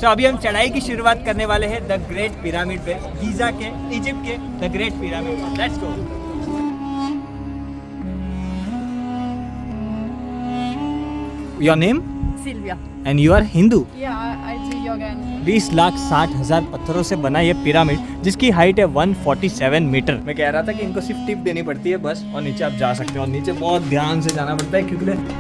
तो अभी हम चढ़ाई की शुरुआत करने वाले हैं द ग्रेट पिरामिड पे, गीजा के, इजिप्ट के the great pyramid. Let's go. Your name? Sylvia. And you are Hindu? Yeah, I do yoga and 20,60,000 पत्थरों से बना ये पिरामिड जिसकी हाइट है 147 मीटर। मैं कह रहा था कि इनको सिर्फ टिप देनी पड़ती है बस, और नीचे आप जा सकते हो, और नीचे बहुत ध्यान से जाना पड़ता है क्योंकि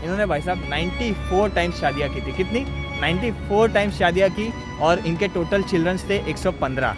इन्होंने भाई साहब 94 टाइम्स शादियाँ की थी। कितनी? 94 टाइम्स शादियाँ की, और इनके टोटल चिल्ड्रंस थे 115।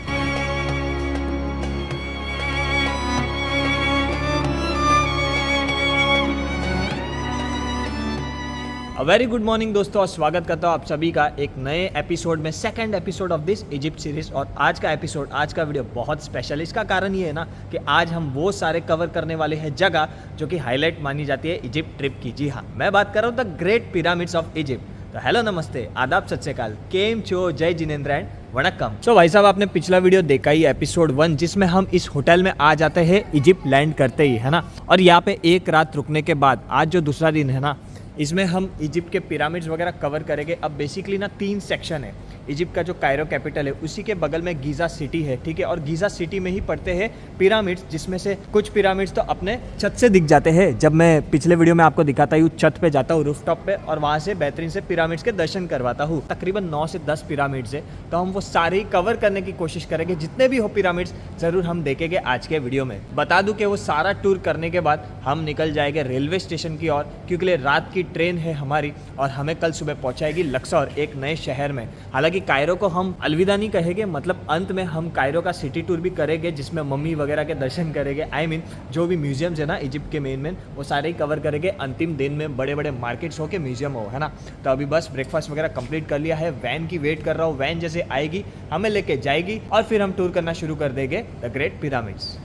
वेरी गुड मॉर्निंग दोस्तों, और स्वागत करता हूँ आप सभी का एक नए एपिसोड में, second episode of this Egypt series. और आज का एपिसोड, आज का वीडियो बहुत स्पेशल है। इसका कारण ये है ना कि आज हम वो सारे कवर करने वाले हैं जगह जो कि हाईलाइट मानी जाती है इजिप्ट ट्रिप की। जी हाँ, मैं बात कर रहा हूँ the great pyramids of Egypt. तो हेलो, नमस्ते, आदाब, सत श्री अकाल, केम चो, जय जिनेंद्र एंड वणक्कम। तो भाई साहब, आपने पिछला वीडियो देखा ही, एपिसोड 1, जिसमें हम इस होटल में आ जाते हैं इजिप्ट लैंड करते ही, है ना। और यहाँ पे एक रात रुकने के बाद आज जो दूसरा दिन है ना, इसमें हम इजिप्ट के पिरामिड्स वगैरह कवर करेंगे। अब बेसिकली ना 3 सेक्शन है। इजिप्ट का जो कायरो कैपिटल है उसी के बगल में गीज़ा सिटी है, ठीक है। और गीज़ा सिटी में ही पड़ते हैं पिरामिड्स, जिसमें से कुछ पिरामिड्स तो अपने छत से दिख जाते हैं। जब मैं पिछले वीडियो में आपको दिखाता हूँ, छत पे जाता हूँ, रूफटॉप पे, और वहाँ से बेहतरीन से पिरामिड्स के दर्शन करवाता हूँ। तकरीबन 9 से 10 पिरामिड्स है, तो हम वो सारे ही कवर करने की कोशिश करेंगे। जितने भी हो पिरामिड्स ज़रूर हम देखेंगे आज के वीडियो में। बता दूँ कि वो सारा टूर करने के बाद हम निकल जाएंगे रेलवे स्टेशन की ओर, क्योंकि रात की ट्रेन है हमारी और हमें कल सुबह पहुंचाएगी लक्सौर, एक नए शहर में। हालांकि कायरो को हम अलविदा नहीं कहेंगे, मतलब अंत में हम कायरो का सिटी टूर भी करेंगे, जिसमें मम्मी वगैरह के दर्शन करेंगे। आई मीन जो भी म्यूजियम्स है ना इजिप्ट के मेन वो सारे ही कवर करेंगे अंतिम दिन में। बड़े बड़े मार्केट्स हो के म्यूजियम हो, है ना। तो अभी बस ब्रेकफास्ट वगैरह कंप्लीट कर लिया है, वैन की वेट कर रहा हूँ। वैन जैसे आएगी हमें लेके जाएगी और फिर हम टूर करना शुरू कर देंगे द ग्रेट पिरामिड्स।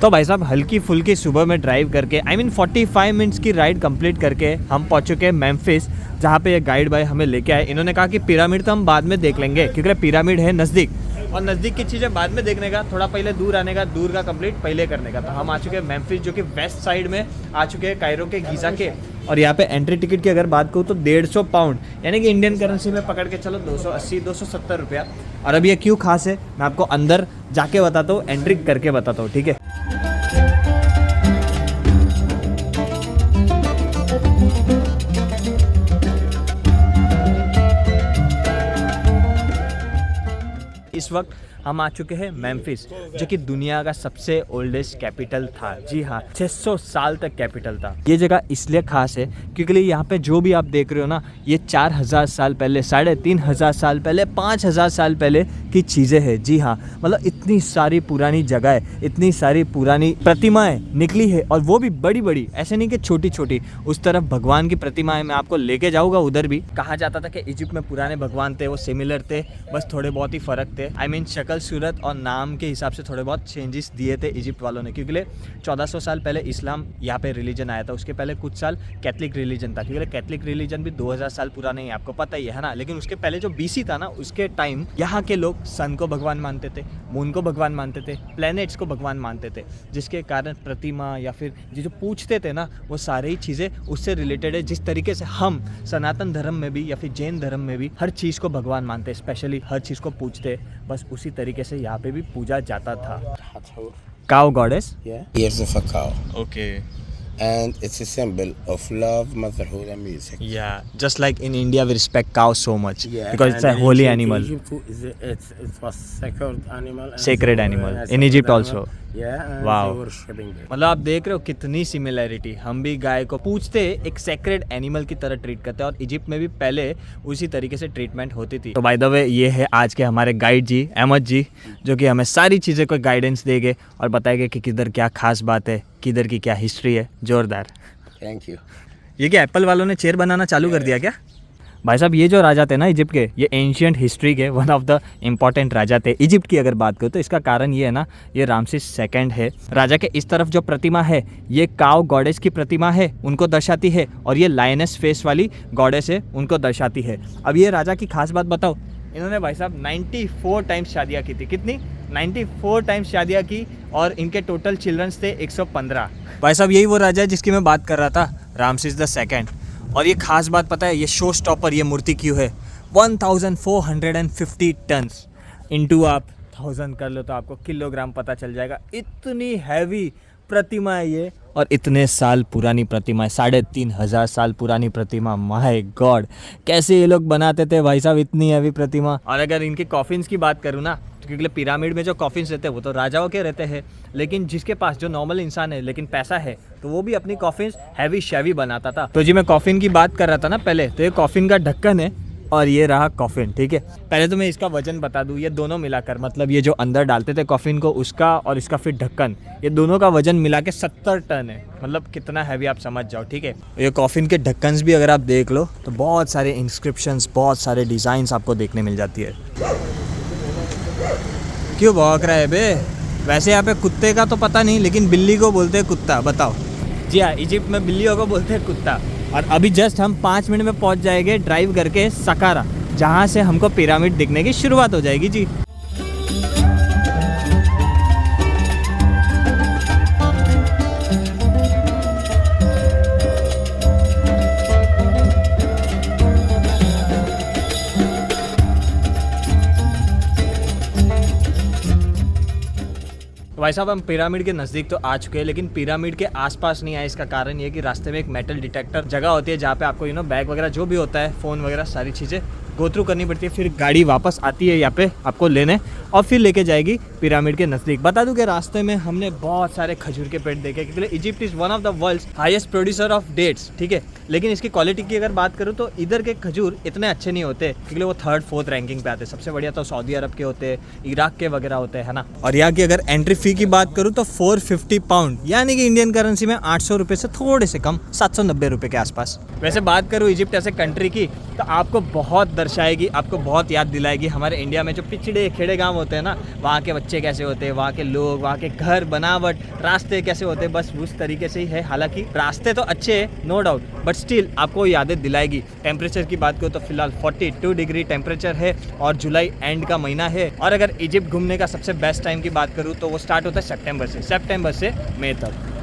तो भाई साहब, हल्की फुल्की सुबह में ड्राइव करके, आई मीन 45 मिनट्स की राइड कंप्लीट करके हम पहुंच चुके हैं मेम्फिस, जहाँ पे ये गाइड भाई हमें लेके आए। इन्होंने कहा कि पिरामिड तो हम बाद में देख लेंगे, क्योंकि पिरामिड है नज़दीक, और नज़दीक की चीज़ें बाद में देखने का, थोड़ा पहले दूर आने का, दूर का कंप्लीट पहले करने का। तो हम आ चुके हैं मेम्फिस, जो कि वेस्ट साइड में आ चुके हैं कायरो के गीज़ा के। और यहाँ पे एंट्री टिकट की अगर बात करूँ तो 150 पाउंड, यानी कि इंडियन करेंसी में पकड़ के चलो 280-270 रुपया। और अब ये क्यों खास है मैं आपको अंदर जाके बताता हूँ, एंट्री करके बताता हूँ, ठीक है। इस वक्त हम आ चुके हैं मेम्फिस, जो कि दुनिया का सबसे ओल्डेस्ट कैपिटल था। जी हाँ, 600 साल तक कैपिटल था। ये जगह इसलिए खास है क्योंकि यहाँ पे जो भी आप देख रहे हो ना, ये 4000 साल पहले, 3500 साल पहले, 5000 साल पहले की चीज़ें हैं। जी हाँ, मतलब इतनी सारी पुरानी जगह है, इतनी सारी पुरानी प्रतिमाएं निकली है, और वो भी बड़ी बड़ी, ऐसे नहीं कि छोटी छोटी। उस तरफ भगवान की प्रतिमाएं मैं आपको लेके जाऊँगा। उधर भी कहा जाता था कि इजिप्ट में पुराने भगवान थे, वो सिमिलर थे, बस थोड़े बहुत ही फ़र्क थे। आई मीन शक्ल सूरत और नाम के हिसाब से थोड़े बहुत चेंजेस दिए थे इजिप्ट वालों ने, क्योंकि 1400 साल पहले इस्लाम यहाँ पे रिलीजन आया था। उसके पहले कुछ साल कैथलिक रिलीजन था, क्योंकि कैथलिक रिलीजन भी 2000 साल पुराना है, आपको पता ही है ना। लेकिन उसके पहले जो बीसी था ना, उसके टाइम यहाँ के लोग सन को भगवान मानते थे, मून को भगवान मानते थे, प्लैनेट्स को भगवान मानते थे, जिसके कारण प्रतिमा या फिर जो पूछते थे ना, वो सारी ही चीज़ें उससे रिलेटेड है। जिस तरीके से हम सनातन धर्म में भी या फिर जैन धर्म में भी हर चीज़ को भगवान मानते, स्पेशली हर चीज़ को पूछते, बस उसी तरीके से यहाँ पे भी पूजा जाता था। Cow goddess? Yeah. Ears of a cow. Okay. And it's a symbol of love, motherhood, and music. Yeah, just like in India we respect cows so much, Yeah, because it's a and holy in animal. Egypt too, it was sacred animal. and Sacred so, animal. In sacred Egypt animal. also. Yeah, and Wow. they were shipping it. मतलब आप देख रहे हो कितनी similarity. हम भी गाय को पूछते एक सेक्रेड एनिमल की तरह ट्रीट करते हैं, और इजिप्ट में भी पहले उसी तरीके से ट्रीटमेंट होती थी। तो बाय द वे, ये है आज के हमारे गाइड जी, अहमद जी, जो कि हमें सारी चीज़ें को गाइडेंस देंगे और बताएंगे कि किधर क्या खास बात है, किधर की क्या हिस्ट्री है। जोरदार। Thank you. ये क्या एप्पल वालों ने चेयर बनाना चालू कर दिया क्या? भाई साहब ये जो राजा थे ना इजिप्ट के, ये एंशियंट हिस्ट्री के वन ऑफ द इम्पॉर्टेंट राजा थे। इजिप्ट की अगर बात करूँ तो इसका कारण ये है ना, ये रामसेस सेकंड है। राजा के इस तरफ जो प्रतिमा है ये काव गॉडेस की प्रतिमा है, उनको दर्शाती है, और ये लायनस फेस वाली गॉडेस है, उनको दर्शाती है। अब ये राजा की खास बात बताओ, इन्होंने भाई साहब 94 टाइम्स शादियाँ की थी। कितनी? 94 टाइम्स शादियाँ की, और इनके टोटल चिल्ड्रंस थे 115। भाई साहब यही वो राजा है जिसकी मैं बात कर रहा था, रामसेस द सेकंड। और ये खास बात पता है, ये शो स्टॉपर ये मूर्ति क्यों है? 1450 टन्स इंटू आप 1000 कर लो तो आपको किलोग्राम पता चल जाएगा। इतनी हैवी प्रतिमा है ये, और इतने साल पुरानी प्रतिमा है, 3500 साल पुरानी प्रतिमा। माय गॉड, कैसे ये लोग बनाते थे भाई साहब इतनी हैवी प्रतिमा। और अगर इनके कॉफिन्स की बात करूँ ना, तो क्योंकि पिरामिड में जो कॉफिन्स रहते हैं वो तो राजाओं के रहते हैं, लेकिन जिसके पास जो नॉर्मल इंसान है लेकिन पैसा है, तो वो भी अपनी कॉफिन्स हैवी शैवी बनाता था। तो जी मैं कॉफिन की बात कर रहा था ना पहले, तो ये कॉफिन का ढक्कन है और ये रहा कॉफिन, ठीक है। पहले तो मैं इसका वजन बता दूं, ये दोनों मिलाकर, मतलब ये जो अंदर डालते थे कॉफिन को उसका और इसका फिर ढक्कन, ये दोनों का वजन मिला के 70 टन है। मतलब कितना हैवी आप समझ जाओ, ठीक है। ये कॉफिन के ढक्कन भी अगर आप देख लो तो बहुत सारे इंस्क्रिप्शंस, बहुत सारे डिज़ाइंस आपको देखने मिल जाती है। क्यों भौंक रहा है बे? वैसे यहाँ पे कुत्ते का तो पता नहीं, लेकिन बिल्ली को बोलते हैं कुत्ता। बताओ। जी हाँ, इजिप्ट में बिल्लियों को बोलते हैं कुत्ता। और अभी जस्ट हम 5 मिनट में पहुँच जाएंगे ड्राइव करके सकारा, जहाँ से हमको पिरामिड दिखने की शुरुआत हो जाएगी जी। भाई साहब हम पिरामिड के नज़दीक तो आ चुके हैं, लेकिन पिरामिड के आसपास नहीं आए। इसका कारण ये है कि रास्ते में एक मेटल डिटेक्टर जगह होती है जहाँ पे आपको बैग वगैरह जो भी होता है, फ़ोन वगैरह सारी चीज़ें गो थ्रू करनी पड़ती है। फिर गाड़ी वापस आती है यहाँ पे आपको लेने और फिर लेके जाएगी पिरामिड के नज़दीक। बता दूं कि रास्ते में हमने बहुत सारे खजूर के पेड़ देखे, क्योंकि Egypt is one of the world's highest producer of dates, ठीक है। लेकिन इसकी क्वालिटी की अगर बात करूँ तो इधर के खजूर इतने अच्छे नहीं होते, क्योंकि वो 3rd 4th रैंकिंग पे आते हैं। सबसे बढ़िया तो सऊदी अरब के होते हैं, इराक के वगैरह होते हैं, है ना। और यहाँ की अगर एंट्री फ़ी की बात करूँ तो 450 पाउंड, यानी कि इंडियन करेंसी में 800 रुपये से थोड़े से कम, 790 रुपये के आसपास। वैसे बात करूँ इजिप्ट ऐसे कंट्री की, तो आपको बहुत दर्शाएगी, आपको बहुत याद दिलाएगी हमारे इंडिया में जो पिछड़े खेड़े गांव होते हैं ना, वहाँ के बच्चे कैसे होते हैं, वहाँ के लोग, वहाँ के घर बनावट, रास्ते कैसे होते हैं, बस उस तरीके से ही है। हालांकि रास्ते तो अच्छे हैं नो डाउट, बट स्टिल आपको यादें दिलाएगी। टेम्परेचर की बात करो तो फिलहाल 42 डिग्री टेम्परेचर है और जुलाई एंड का महीना है। और अगर इजिप्ट घूमने का सबसे बेस्ट टाइम की बात करूँ तो वो स्टार्ट होता है सितंबर से मई तक।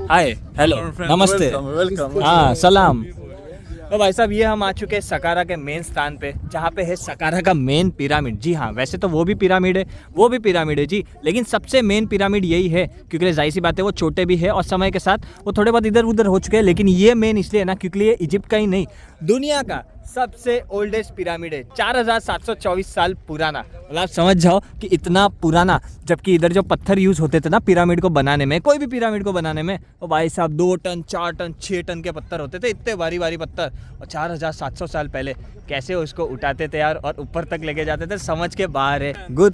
हाय, हेलो, नमस्ते, हाँ, सलाम। तो भाई साहब ये हम आ चुके हैं सकारा के मेन स्थान पे, जहाँ पे है सकारा का मेन पिरामिड। जी हाँ, वैसे तो वो भी पिरामिड है, वो भी पिरामिड है जी, लेकिन सबसे मेन पिरामिड यही है, क्योंकि जाहिर सी बात है वो छोटे भी है और समय के साथ वो थोड़े बहुत इधर उधर हो चुके हैं। लेकिन ये मेन इसलिए है ना, क्योंकि ये इजिप्ट का ही नहीं, दुनिया का सबसे ओल्डेस्ट पिरामिड है, 4724 साल पुराना। मतलब आप समझ जाओ कि इतना पुराना, जबकि इधर जो पत्थर यूज़ होते थे ना पिरामिड को बनाने में, कोई भी पिरामिड को बनाने में, तो भाई साहब 2 टन 4 टन 6 टन के पत्थर होते थे, इतने भारी भारी पत्थर। और 4700 साल पहले कैसे उसको उठाते थे यार और ऊपर तक लेके जाते थे, समझ के बाहर है। गुड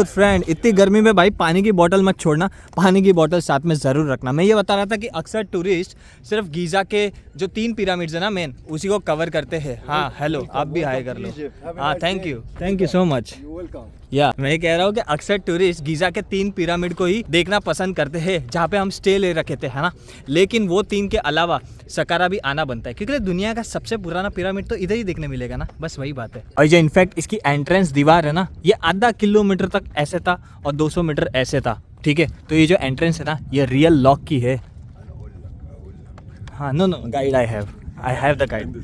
फ्रेंड, इतनी गर्मी में भाई पानी की बोतल मत छोड़ना, पानी की बोतल साथ में ज़रूर रखना। मैं ये बता रहा था कि अक्सर टूरिस्ट सिर्फ गीज़ा के जो 3 पिरामिड्स है ना मेन, उसी को कवर करते हैं। हाँ हेलो, आप भी हाय कर लो। हाँ थैंक यू सो मच। या मैं कह रहा हूँ कि अक्सर टूरिस्ट गीज़ा के 3 पिरामिड को ही देखना पसंद करते हैं, जहाँ पे हम स्टे ले रखे थे, है ना। लेकिन वो 3 के अलावा सकारा भी आना बनता है, क्योंकि दुनिया का सबसे पुराना पिरामिड तो इधर ही देखने मिलेगा ना, बस वही बात है। और ये इनफैक्ट इसकी एंट्रेंस दीवार है ना, ये आधा किलोमीटर तक ऐसे था और 200 मीटर ऐसे था, ठीक है। तो ये जो एंट्रेंस है ना, ये रियल लॉक की है। हाँ no guide I have the guide.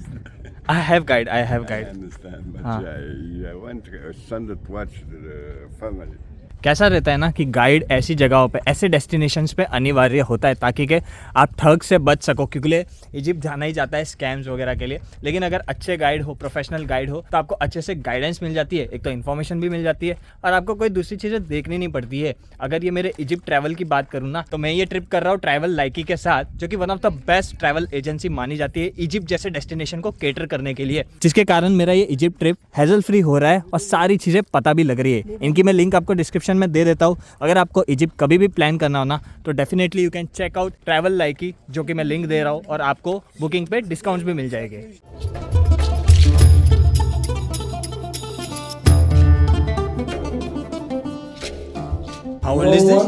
I have guide. I understand, but I want a son to watch the family. कैसा रहता है ना कि गाइड ऐसी जगहों पे, ऐसे डेस्टिनेशंस पे अनिवार्य होता है, ताकि कि आप ठग से बच सको, क्योंकि इजिप्ट जाना ही जाता है स्कैम्स वगैरह के लिए। लेकिन अगर अच्छे गाइड हो, प्रोफेशनल गाइड हो, तो आपको अच्छे से गाइडेंस मिल जाती है, एक तो इन्फॉर्मेशन भी मिल जाती है और आपको कोई दूसरी चीज़ें देखनी नहीं पड़ती है। अगर ये मेरे इजिप्ट ट्रैवल की बात करूँ ना, तो मैं ये ट्रिप कर रहा हूँ ट्रैवल लाइकी के साथ, जो कि one of the best travel agency मानी जाती है इजिप्ट जैसे डेस्टिनेशन को केटर करने के लिए, जिसके कारण मेरा ये इजिप्ट ट्रिप हैजल फ्री हो रहा है और सारी चीज़ें पता भी लग रही है। इनकी मैं लिंक आपको डिस्क्रिप्शन डिस्क्रिप्शन में दे देता हूँ। अगर आपको इजिप्ट कभी भी प्लान करना हो ना तो definitely you can check out travel लाइकी, जो कि मैं लिंक दे रहा हूँ, और आपको बुकिंग पे डिस्काउंट्स भी मिल जाएंगे। How old is this?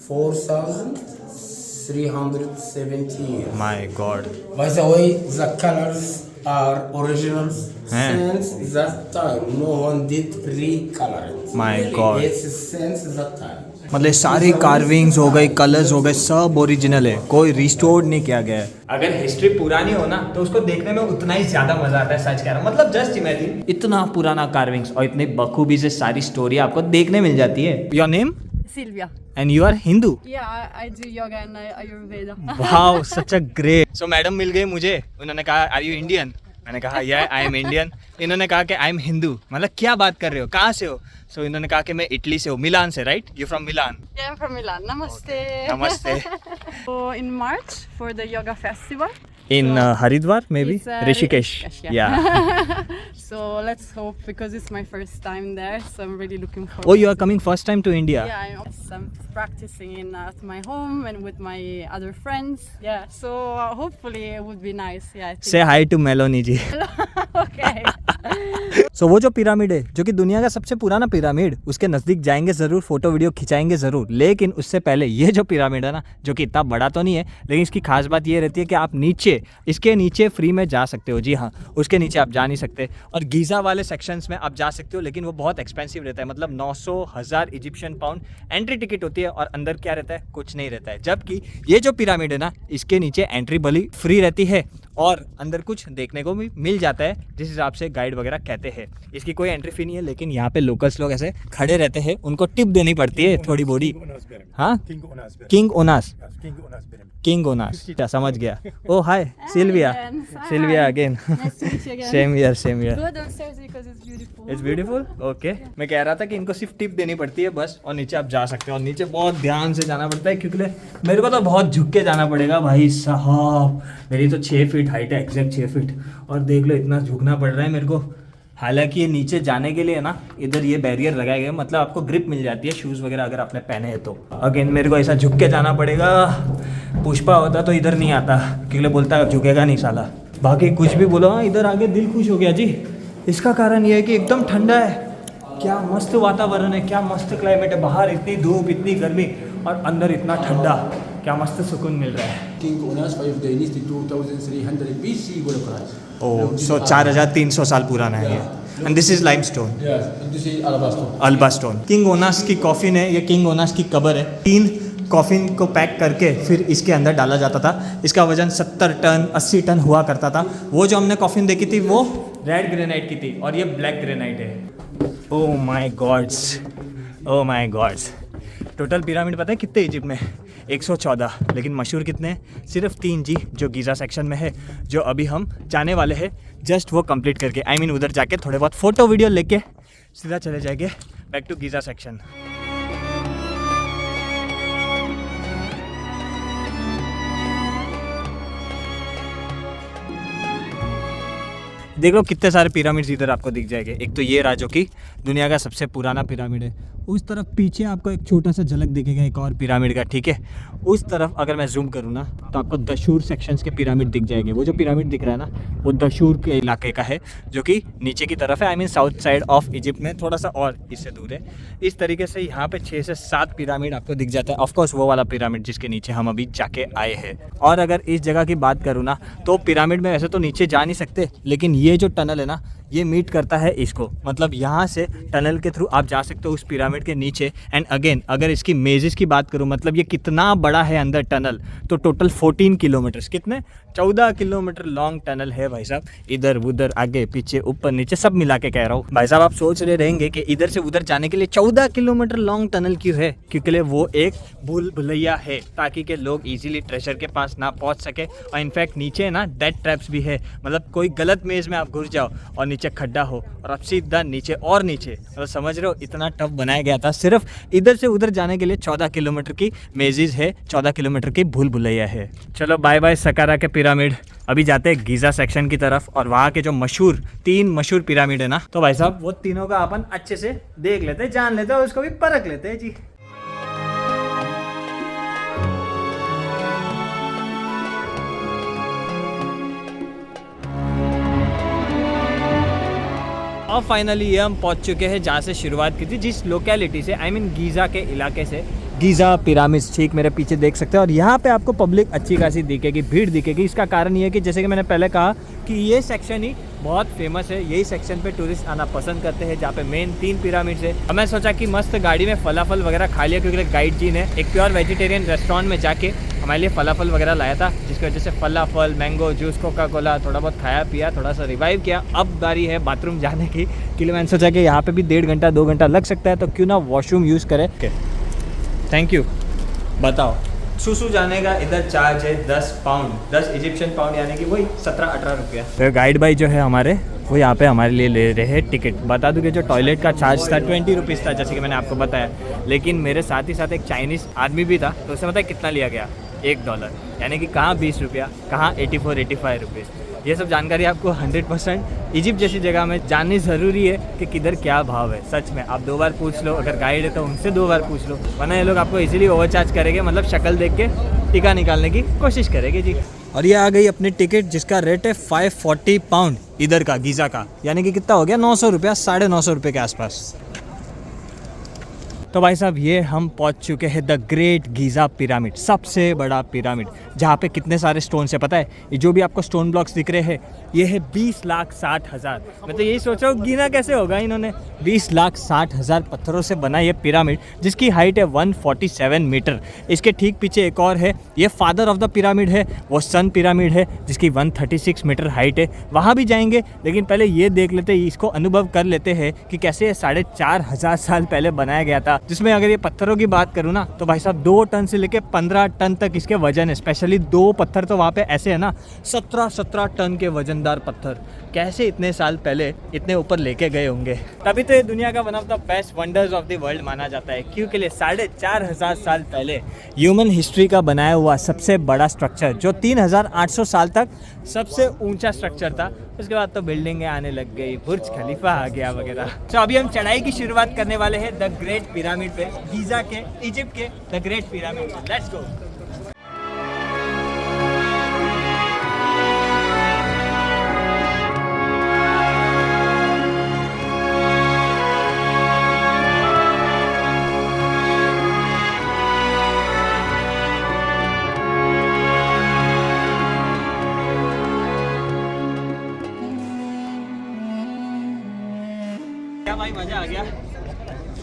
4,370 years. My God. By the way, the colors are originals since that time. No one did recolor it. My God. It's since that time. मतलब सारी carvings हो गई, colours हो गए, सब original है, कोई restore नहीं किया गया है। अगर हिस्ट्री पुरानी हो ना तो उसको देखने में उतना ही ज्यादा मजा आता है, सच कह रहा हूँ। मतलब जस्ट इमेजिन, इतना पुराना कार्विंग्स और इतनी बखूबी से सारी स्टोरी आपको देखने मिल जाती है। Your name? Sylvia. And you are Hindu? Yeah, I do yoga and Ayurveda. Wow, such a great. So madam मिल गई मुझे, उन्होंने कहा आर यू इंडियन? मैंने कहा या आई एम इंडियन। इन्होंने कहा कि आई एम हिंदू। मतलब क्या बात कर रहे हो, कहाँ से हो? सो इन्होंने कहा कि मैं इटली से हूँ, मिलान से, right? You from Milan? Yeah, I'm from Milan. Namaste. नमस्ते। So in March for the yoga festival. In Haridwar may be, It's, Rishikesh. या So let's hope, because it's my first time there, so I'm really looking forward. Oh you are coming first time to India? Yeah, I'm practicing at my home and with my other friends. Yeah, so hopefully it would be nice. Yeah, I think. Say hi to Meloni ji. Okay. So वो जो pyramid है, जो कि दुनिया का सबसे पुराना pyramid, उसके नज़दीक जाएंगे ज़रूर, फोटो वीडियो खिंचाएंगे ज़रूर। लेकिन उससे पहले ये जो पिरामिड है ना, जो कि इतना बड़ा तो नहीं है, लेकिन इसकी खास बात ये रहती है कि आप नीचे, इसके नीचे फ्री में जा सकते हो। जी हाँ, उसके नीचे आप जा नहीं सकते। और गीज़ा वाले सेक्शंस में आप जा सकते हो, लेकिन वो बहुत एक्सपेंसिव रहता है। मतलब 900,000 इजिप्शियन पाउंड एंट्री टिकट होती है, और अंदर क्या रहता है? कुछ नहीं रहता है। जबकि ये जो पिरामिड है ना, इसके नीचे एंट्री भली फ्री रहती है और अंदर कुछ देखने को भी मिल जाता है, जिस हिसाब से गाइड वगैरह कहते हैं। इसकी कोई एंट्री फी नहीं है, लेकिन यहाँ पे लोकल्स लोग ऐसे खड़े रहते हैं, उनको टिप देनी पड़ती है थोड़ी बॉडी। हाँ, किंग ओनास, किंग ओनास, समझ गया। Oh hi Sylvia, Sylvia again. Nice to meet you again. Same year, same year. Go downstairs because it's beautiful. It's beautiful. Okay, मैं कह रहा था कि इनको सिर्फ टिप देनी पड़ती है बस, और नीचे आप जा सकते हो। और नीचे बहुत ध्यान से जाना पड़ता है, क्योंकि मेरे को तो बहुत झुक के जाना पड़ेगा भाई साहब। मेरी तो 6 फीट हाइट है, एग्जैक्ट 6 फीट, और देख लो इतना झुकना पड़ रहा है मेरे को। हालांकि ये नीचे जाने के लिए ना, इधर ये बैरियर लगाए गए, मतलब आपको ग्रिप मिल जाती है शूज़ वगैरह अगर आपने पहने हैं तो। अगेन मेरे को ऐसा झुक के जाना पड़ेगा। पुष्पा होता तो इधर नहीं आता, क्योंकि बोलता झुकेगा नहीं साला। बाकी कुछ भी बोलो, हाँ इधर आगे दिल खुश हो गया जी। इसका कारण ये है कि एकदम ठंडा है, क्या मस्त वातावरण है, क्या मस्त क्लाइमेट है। बाहर इतनी धूप, इतनी गर्मी, और अंदर इतना ठंडा, क्या मस्त सुकून मिल रहा है। King Unas 5 dynasty 2300 BC gold price. ओह, सो 4300 साल पुराना है ये। And this is limestone, Yes, and this is alabaster. Alba stone. King Unas की कॉफिन है, ये किंग ओनास की कब्र है। 3 कॉफिन को पैक करके फिर इसके अंदर डाला जाता था। इसका वजन 70 टन 80 टन हुआ करता था। वो जो हमने कॉफिन देखी थी वो रेड ग्रेनाइट की थी, और ये ब्लैक ग्रेनाइट है। Oh my God's, oh my God's. Total pyramid पता है कितने इजिप्ट में? 114, लेकिन मशहूर कितने हैं? सिर्फ 3 जी, जो गीज़ा सेक्शन में है, जो अभी हम जाने वाले हैं जस्ट वो कंप्लीट करके। आई मीन उधर जाके थोड़े बहुत फ़ोटो वीडियो लेके सीधा चले जाएंगे बैक टू गीज़ा सेक्शन। देख लो कितने सारे पिरामिड्स इधर आपको दिख जाएंगे। एक तो ये रहा, जो कि दुनिया का सबसे पुराना पिरामिड है। उस तरफ पीछे आपको एक छोटा सा झलक दिखेगा एक और पिरामिड का, ठीक है। उस तरफ अगर मैं जूम करूँ ना तो आपको दशूर सेक्शंस के पिरामिड दिख जाएंगे। वो जो पिरामिड दिख रहा है ना, वो दशूर के इलाके का है, जो कि नीचे की तरफ है। I mean south side of Egypt में, थोड़ा सा और इससे दूर है। इस तरीके से यहाँ पे 6 से 7 पिरामिड आपको दिख जाता है। ऑफकोर्स वो वाला पिरामिड जिसके नीचे हम अभी जाके आए हैं। और अगर इस जगह की बात करूँ ना, तो पिरामिड में वैसे तो नीचे जा नहीं सकते, लेकिन ये जो टनल है ना, ये मीट करता है इसको। मतलब यहाँ से टनल के थ्रू आप जा सकते हो उस पिरामिड के नीचे। एंड अगेन अगर इसकी मेजेस की बात करूँ, मतलब ये कितना बड़ा है अंदर टनल, तो टोटल 14 किलोमीटर्स, कितने 14 किलोमीटर लॉन्ग टनल है भाई साहब। इधर उधर आगे पीछे ऊपर नीचे सब मिला के कह रहा हूँ भाई साहब। आप सोच रहे रहेंगे कि इधर से उधर जाने के लिए 14 किलोमीटर लॉन्ग टनल क्यों है? क्योंकि वो एक भूल भुलैया है, ताकि के लोग इजीली ट्रेजर के पास ना पहुँच सके। और इनफैक्ट नीचे ना डेथ ट्रैप्स भी है, मतलब कोई गलत मेज में आप घुस जाओ और नीचे खड्डा हो और अब सीधा नीचे और नीचे, मतलब समझ रहे हो इतना टफ बनाया गया था। सिर्फ इधर से उधर जाने के लिए 14 किलोमीटर की मेजिज है, 14 किलोमीटर की भूल भुलैया है। चलो बाय बाय सकारा के पिरामिड, अभी जाते हैं गीज़ा सेक्शन की तरफ और वहाँ के जो मशहूर 3 मशहूर पिरामिड है ना, तो भाई साहब वो तीनों का अपन अच्छे से देख लेते हैं, जान लेते हैं और उसको भी परख लेते हैं जी। और फाइनली ये हम पहुंच चुके हैं जहाँ से शुरुआत की थी, जिस लोकेलिटी से, आई मीन गीज़ा के इलाके से। गीज़ा पिरामिड्स ठीक मेरे पीछे देख सकते हैं और यहाँ पे आपको पब्लिक अच्छी खासी दिखेगी, भीड़ दिखेगी। इसका कारण ये है कि जैसे कि मैंने पहले कहा कि ये सेक्शन ही बहुत फेमस है, यही सेक्शन पे टूरिस्ट आना पसंद करते हैं, जहाँ पे मेन 3 पिरामिड्स है। और मैं सोचा कि मस्त गाड़ी में फलाफल वगैरह खा लिया, क्योंकि गाइड जी ने एक प्योर वेजिटेरियन रेस्टोरेंट में जाके हमारे लिए फलाफल वगैरह लाया था, जिसकी वजह से फलाफल, मैंगो जूस, कोका कोला थोड़ा बहुत खाया पिया, थोड़ा सा रिवाइव किया। अब बारी है बाथरूम जाने की, के लिए मैंने सोचा कि यहाँ पे भी 1.5 घंटा 2 घंटा लग सकता है, तो क्यों ना वॉशरूम यूज़ करें। Thank you. बताओ, सुसु जाने का इधर चार्ज है 10 पाउंड, 10 इजिप्शियन पाउंड, यानी कि वही 17-18 रुपया। तो गाइड भाई जो है हमारे, वो यहाँ पे हमारे लिए ले रहे हैं टिकट। बता दूँ कि जो टॉयलेट का चार्ज था 20 रुपीज़ था, जैसे कि मैंने आपको बताया, लेकिन मेरे साथ ही साथ एक चाइनीज़ आदमी भी था, तो उससे पता है कितना लिया गया? $1, यानी कि कहाँ 20 रुपया, कहाँ 84-85 रुपीज़। ये सब जानकारी आपको 100% इजिप्ट जैसी जगह में जाननी ज़रूरी है कि किधर क्या भाव है। सच में आप 2 बार पूछ लो, अगर गाइड है तो उनसे 2 बार पूछ लो, वरना ये लोग आपको इजीली ओवरचार्ज करेंगे, मतलब शक्ल देख के टिका निकालने की कोशिश करेंगे जी। और ये आ गई अपनी टिकट, जिसका रेट है 540 पाउंड इधर का, गीज़ा का, यानी कि कितना हो गया? 900 रुपया, 950 रुपये के आसपास। तो भाई साहब ये हम पहुंच चुके हैं द ग्रेट गीज़ा पिरामिड, सबसे बड़ा पिरामिड, जहाँ पे कितने सारे स्टोन है पता है? ये जो भी आपको स्टोन ब्लॉक्स दिख रहे हैं, ये है 20,60,000। मैं तो यही सोच रहा हूँ गिना कैसे होगा इन्होंने। 20,60,000 पत्थरों से बना ये पिरामिड, जिसकी हाइट है 147 मीटर। इसके ठीक पीछे एक और है, ये फादर ऑफ द पिरामिड है, वो सन पिरामिड है, जिसकी 136 मीटर हाइट है। वहाँ भी जाएंगे, लेकिन पहले ये देख लेते हैं, इसको अनुभव कर लेते हैं कि कैसे 4,500 साल पहले बनाया गया था। जिसमें अगर ये पत्थरों की बात करूँ ना, तो भाई साहब 2 टन से लेके 15 टन तक इसके वजन है। स्पेशली 2 पत्थर तो वहाँ पे ऐसे है ना, 17 टन के वजनदार पत्थर, कैसे इतने साल पहले इतने ऊपर लेके गए होंगे। तभी तो ये दुनिया का one of the best wonders of the world माना जाता है, क्योंकि 4,500 साल पहले ह्यूमन हिस्ट्री का बनाया हुआ सबसे बड़ा स्ट्रक्चर, जो 3,800 साल तक सबसे ऊंचा स्ट्रक्चर था। उसके बाद तो बिल्डिंगें आने लग गई, बुर्ज खलीफा आ गया वगैरह। तो अभी हम चढ़ाई की शुरुआत करने वाले हैं द ग्रेट पिरामिड पे, गीज़ा के, इजिप्ट के द ग्रेट पिरामिड। लेट्स गो। क्या भाई मजा आ गया?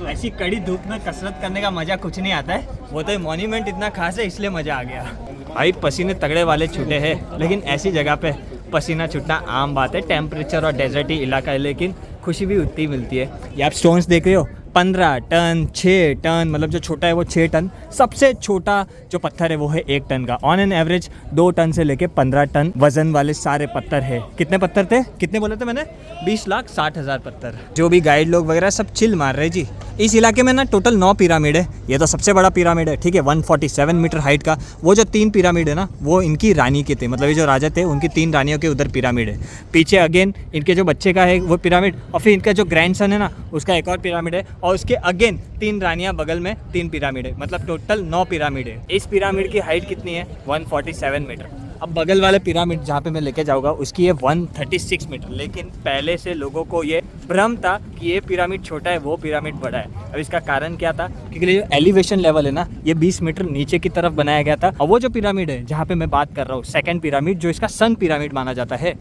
ऐसी कड़ी धूप में कसरत करने का मजा कुछ नहीं आता है। वो तो मॉन्यूमेंट इतना खास है, इसलिए मजा आ गया। भाई पसीने तगड़े वाले छूटे हैं, लेकिन ऐसी जगह पे पसीना छूटना आम बात है। टेम्परेचर और डेजर्टी इलाका है, लेकिन खुशी भी उतनी मिलती है। ये आप स्टोन्स देख रहे हो, 15 टन, 6 टन, मतलब जो छोटा है वो 6 टन, सबसे छोटा जो पत्थर है वो है 1 टन का। ऑन एन एवरेज 2 टन से लेके 15 टन वजन वाले सारे पत्थर है। कितने पत्थर थे? कितने बोले थे मैंने? 20,60,000 पत्थर। जो भी गाइड लोग वगैरह सब चिल मार रहे जी। इस इलाके में ना टोटल 9 पिरामिड है। ये तो सबसे बड़ा पिरामिड है, ठीक है, 147 मीटर हाइट का। वो जो 3 पिरामिड है ना, वो इनकी रानी के थे, मतलब ये जो राजा थे उनकी 3 रानियों के उधर पिरामिड है। पीछे अगेन इनके जो बच्चे का है वो पिरामिड, और फिर इनका जो ग्रैंडसन है ना, उसका एक और पिरामिड है, और उसके अगेन 3 रानियां बगल में 3 पिरामिड है, मतलब टोटल 9 पिरामिड है। इस पिरामिड की हाइट कितनी है? 147 मीटर। अब बगल वाले पिरामिड जहाँ पे मैं लेके जाऊँगा उसकी है 136 मीटर। लेकिन पहले से लोगों को ये भ्रम था कि ये पिरामिड छोटा है, वो पिरामिड बड़ा है। अब इसका कारण क्या था? क्योंकि जो एलिवेशन लेवल है ना, ये 20 मीटर नीचे की तरफ बनाया गया था। और वो जो पिरामिड है जहाँ पे मैं बात कर रहा हूँ, सेकंड पिरामिड, जो इसका सन पिरामिड माना जाता है,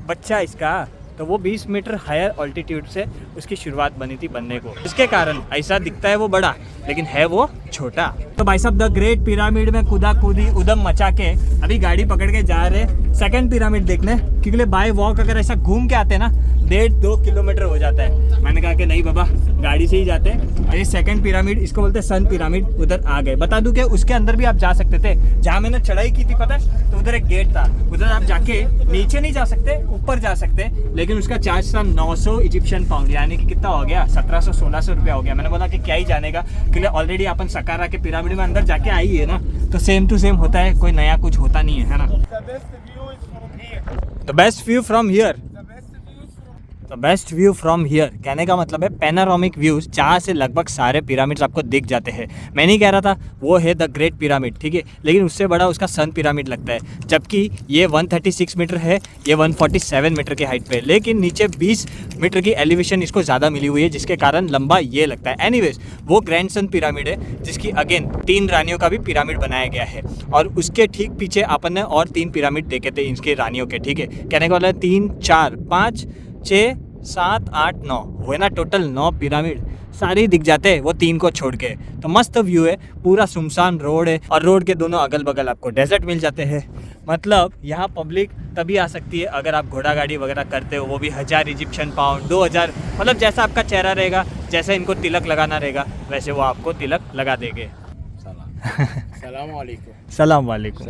बच्चा इसका, तो वो 20 मीटर हायर ऑल्टीट्यूड से उसकी शुरुआत बनी थी बनने को। इसके कारण ऐसा दिखता है वो बड़ा, लेकिन है वो छोटा। तो भाई साहब द ग्रेट पिरामिड में कूदा कूदी उदम मचा के अभी गाड़ी पकड़ के जा रहे सेकंड पिरामिड देखने, क्योंकि बाय वॉक अगर ऐसा घूम के आते हैं ना 1.5-2 किलोमीटर हो जाता है। मैंने कहा कि नहीं बाबा गाड़ी से ही जाते हैं। और ये सेकंड पिरामिड, इसको बोलते हैं सन पिरामिड, उधर आ गए। बता दूं कि उसके अंदर भी आप जा सकते थे। जहाँ मैंने चढ़ाई की थी पता है, तो उधर एक गेट था, उधर आप जाके नीचे नहीं जा सकते, ऊपर जा सकते, लेकिन उसका चार्ज था 900 इजिप्शियन पाउंड, यानी कि कितना हो गया 1700-1600 रुपया हो गया। मैंने बोला कि क्या ही जानेगा, क्योंकि ऑलरेडी अपन सकारा के पिरामिड में अंदर जाके आई है ना, तो सेम टू सेम होता है, कोई नया कुछ होता नहीं है ना। The best view from here, the best view from here कहने का मतलब है पैनारोमिक व्यूज, जहाँ से लगभग सारे पिरामिड्स आपको दिख जाते हैं। मैं नहीं कह रहा था वो है द ग्रेट पिरामिड, ठीक है, लेकिन उससे बड़ा उसका सन पिरामिड लगता है। जबकि ये 136 मीटर है, ये 147 मीटर की हाइट पे है, लेकिन नीचे 20 मीटर की एलिवेशन इसको ज़्यादा मिली हुई है, जिसके कारण लंबा ये लगता है। एनीवेज, वो ग्रैंड सन पिरामिड है, जिसकी अगेन 3 रानियों का भी पिरामिड बनाया गया है। और उसके ठीक पीछे अपन ने और 3 पिरामिड देखे थे इनके रानियों के, ठीक है। कहने का मतलब 3, 4, 5, 6, 7, 8, 9 हुए ना, टोटल 9 पिरामिड सारे दिख जाते हैं वो 3 को छोड़ के। तो मस्त व्यू है, पूरा सुनसान रोड है, और रोड के दोनों अगल बगल आपको डेजर्ट मिल जाते हैं। मतलब यहाँ पब्लिक तभी आ सकती है अगर आप घोड़ा गाड़ी वगैरह करते हो, वो भी 1000 इजिप्शियन पाउंड, 2000, मतलब जैसा आपका चेहरा रहेगा, जैसे इनको तिलक लगाना रहेगा, वैसे वो आपको तिलक लगा देंगे। सलाम वालेकुम। सलाम वालेकुम।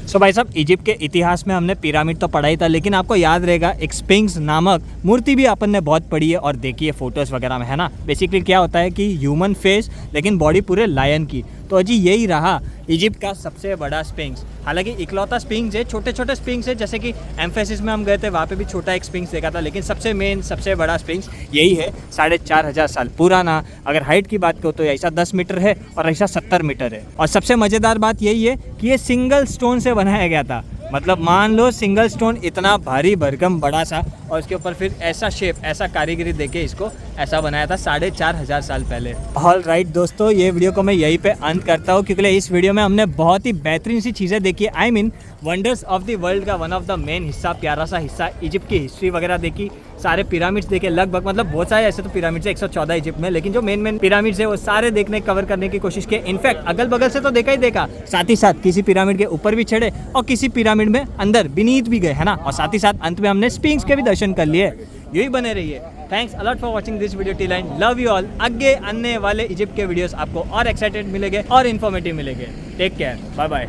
सो भाई साहब, इजिप्ट के इतिहास में हमने पिरामिड तो पढ़ा ही था, लेकिन आपको याद रहेगा एक स्फिंक्स नामक मूर्ति भी अपन ने बहुत पढ़ी है और देखी है फोटोज़ वगैरह में, है ना। बेसिकली क्या होता है कि ह्यूमन फेस लेकिन बॉडी पूरे लायन की। तो अजी यही रहा इजिप्ट का सबसे बड़ा स्फिंक्स। हालांकि इकलौता स्फिंक्स है, छोटे छोटे स्फिंक्स है, जैसे कि एम्फेसिस में हम गए थे, वहाँ पे भी छोटा एक स्फिंक्स देखा था, लेकिन सबसे मेन सबसे बड़ा स्फिंक्स यही है, 4500 साल पुराना। अगर हाइट की बात करो तो ऐसा 10 मीटर है और ऐसा 70 मीटर है। और सबसे मज़ेदार बात यही है कि ये सिंगल स्टोन से बनाया गया था। मतलब मान लो सिंगल स्टोन इतना भारी भरकम बड़ा सा, और उसके ऊपर फिर ऐसा शेप, ऐसा कारीगरी देके इसको ऐसा बनाया था 4500 साल पहले। ऑल राइट दोस्तों, ये वीडियो को मैं यहीं पे अंत करता हूँ, क्योंकि इस वीडियो में हमने बहुत ही बेहतरीन सी चीज़ें देखी। I mean wonders of the world का वन ऑफ द मेन हिस्सा, प्यारा सा हिस्सा, इजिप्ट की हिस्ट्री वगैरह देखी, सारे पिरामिड्स देखे लगभग, मतलब बहुत सारे ऐसे तो पिरामिड्स है 114 इजिप्ट में, लेकिन जो मेन पिरामिड्स है वो सारे देखने कवर करने की कोशिश की। इनफैक्ट अगल बगल से तो देखा ही देखा, साथ ही साथ किसी पिरामिड के ऊपर भी चढ़े और किसी पिरामिड में अंदर बीनीथ भी गए, है ना। और साथ ही साथ अंत में हमने स्फिंक्स के भी दर्शन कर लिए। यही बने रहिए। Thanks a lot for watching this video till and, love you all. आगे आने वाले इजिप्ट के वीडियोस आपको और एक्साइटेड मिलेंगे और इन्फॉर्मेटिव मिलेंगे। Take care, bye bye.